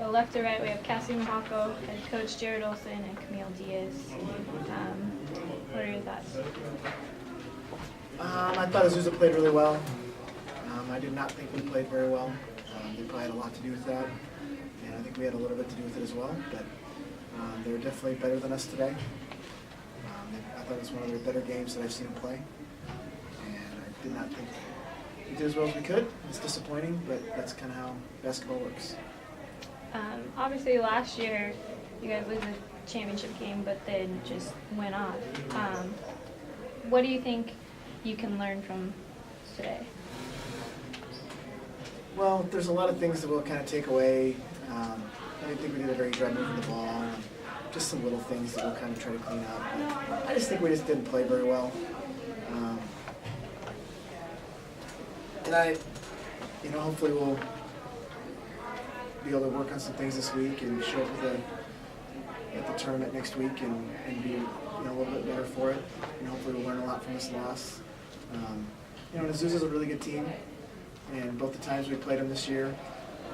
So left to right, we have Cassie Mahako, head coach Jared Olson, and Camille Diaz. What are your thoughts? I thought Azusa played really well. I did not think we played very well. They probably had a lot to do with that, and I think we had a little bit to do with it as well. But they were definitely better than us today. I thought it was one of their better games that I've seen them play, and I did not think we did as well as we could. It's disappointing, but that's kind of how basketball works. Obviously, last year you guys lose the championship game, but then just went off. What do you think you can learn from today? Well, there's a lot of things that we'll kind of take away. I didn't think we did a very good job moving the ball. Just some little things that we'll kind of try to clean up. But I just think we just didn't play very well. And hopefully we'll be able to work on some things this week and show up at the tournament next week and be a little bit better for it. And hopefully we'll learn a lot from this loss. Azusa's a really good team, and both the times we played them this year,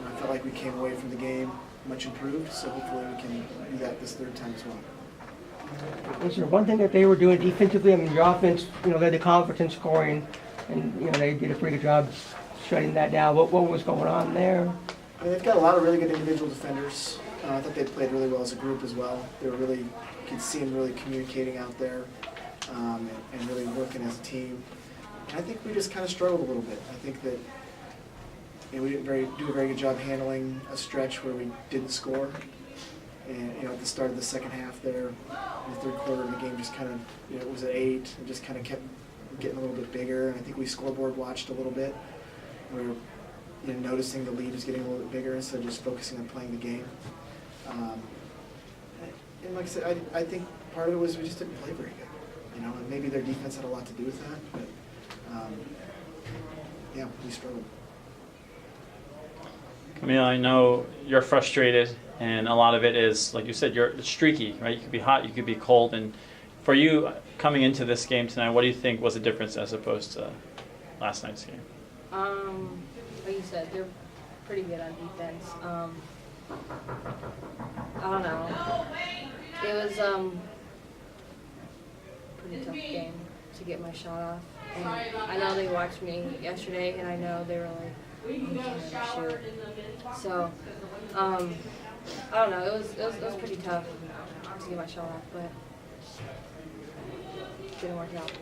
I felt like we came away from the game much improved. So hopefully we can do that this third time as well. Was there one thing that they were doing defensively? I mean, your offense, led the conference in scoring, and they did a pretty good job shutting that down. What was going on there? I mean, they've got a lot of really good individual defenders. I thought they played really well as a group as well. They were really, you could see them really communicating out there and really working as a team. And I think we just kind of struggled a little bit. I think that we didn't do a very good job handling a stretch where we didn't score. And at the start of the second half there, in the third quarter of the game, just kind of, it was at 8 and just kind of kept getting a little bit bigger. And I think we scoreboard watched a little bit. We were noticing the lead was getting a little bit bigger instead of just focusing on playing the game. And like I said, I think part of it was we just didn't play very good. And maybe their defense had a lot to do with that, but we struggled. Camille, I know you're frustrated, and a lot of it is, like you said, you're streaky, right? You could be hot, you could be cold, and for you coming into this game tonight, what do you think was the difference as opposed to last night's game? Like you said, they're pretty good on defense. I don't know. It was pretty tough game to get my shot off. And I know they watched me yesterday, and I know they were like, I'm trying to shoot. So, I don't know. It was pretty tough to get my shot off, but it didn't work out.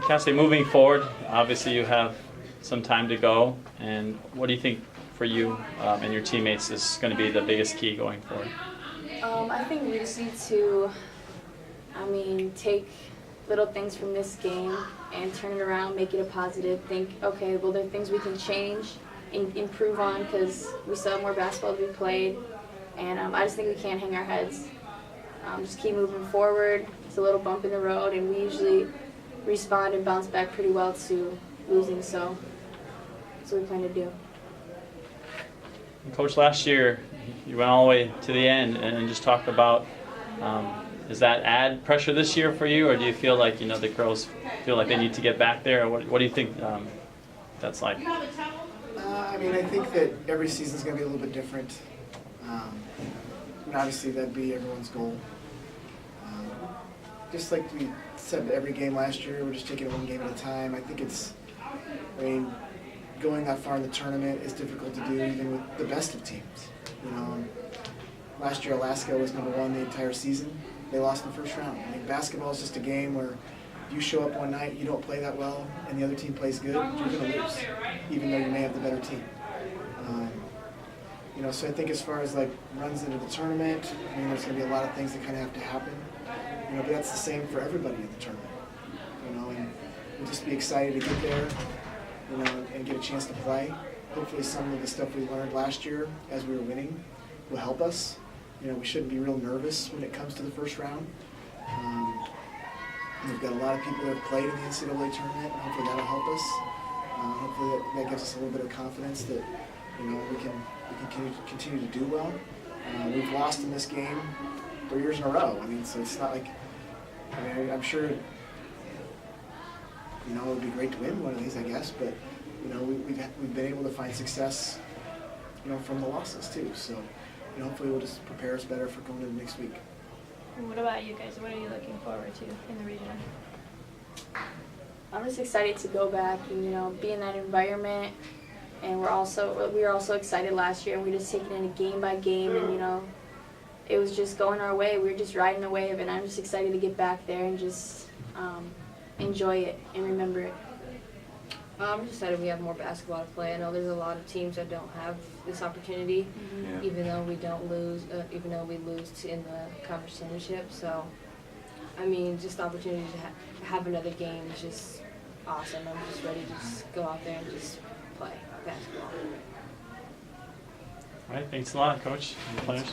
Cassie, moving forward, obviously you have some time to go, and what do you think for you and your teammates is going to be the biggest key going forward? I think we just need to, take little things from this game and turn it around, make it a positive. Think, okay, well, there are things we can change and improve on because we still have more basketball to be played. And I just think we can't hang our heads. Just keep moving forward. It's a little bump in the road, and we usually respond and bounce back pretty well to losing, so that's what we plan to do. Coach, last year you went all the way to the end and just talked about, does that add pressure this year for you, or do you feel like the girls feel like they need to get back there? Or what do you think that's like? I think that every season's going to be a little bit different. Obviously that'd be everyone's goal. Just like we said every game last year, we're just taking it one game at a time. I think going that far in the tournament is difficult to do even with the best of teams. Last year Alaska was #1 the entire season. They lost in the first round. Basketball is just a game where if you show up one night, you don't play that well, and the other team plays good, you're going to lose, even though you may have the better team. So I think as far as runs into the tournament, there's going to be a lot of things that kind of have to happen. But that's the same for everybody in the tournament. And we'll just be excited to get there, and get a chance to play. Hopefully some of the stuff we learned last year as we were winning will help us. We shouldn't be real nervous when it comes to the first round. We've got a lot of people that have played in the NCAA tournament, and hopefully that'll help us. Hopefully that gives us a little bit of confidence that we can continue to do well. We've lost in this game 3 years in a row. So it's not like, I'm sure, it would be great to win one of these, I guess, but we've been able to find success from the losses too. So, hopefully we'll just prepare us better for going into next week. And what about you guys? What are you looking forward to in the region? I'm just excited to go back and be in that environment. And we were also excited last year, and we were just taking it game by game, and it was just going our way. We were just riding the wave, and I'm just excited to get back there and just enjoy it and remember it. I'm just excited we have more basketball to play. I know there's a lot of teams that don't have this opportunity, even though we don't lose, even though we lose in the conference championship. So, I mean, just the opportunity to have another game is just awesome. I'm just ready to just go out there and just play basketball. All right, thanks a lot, Coach and the players.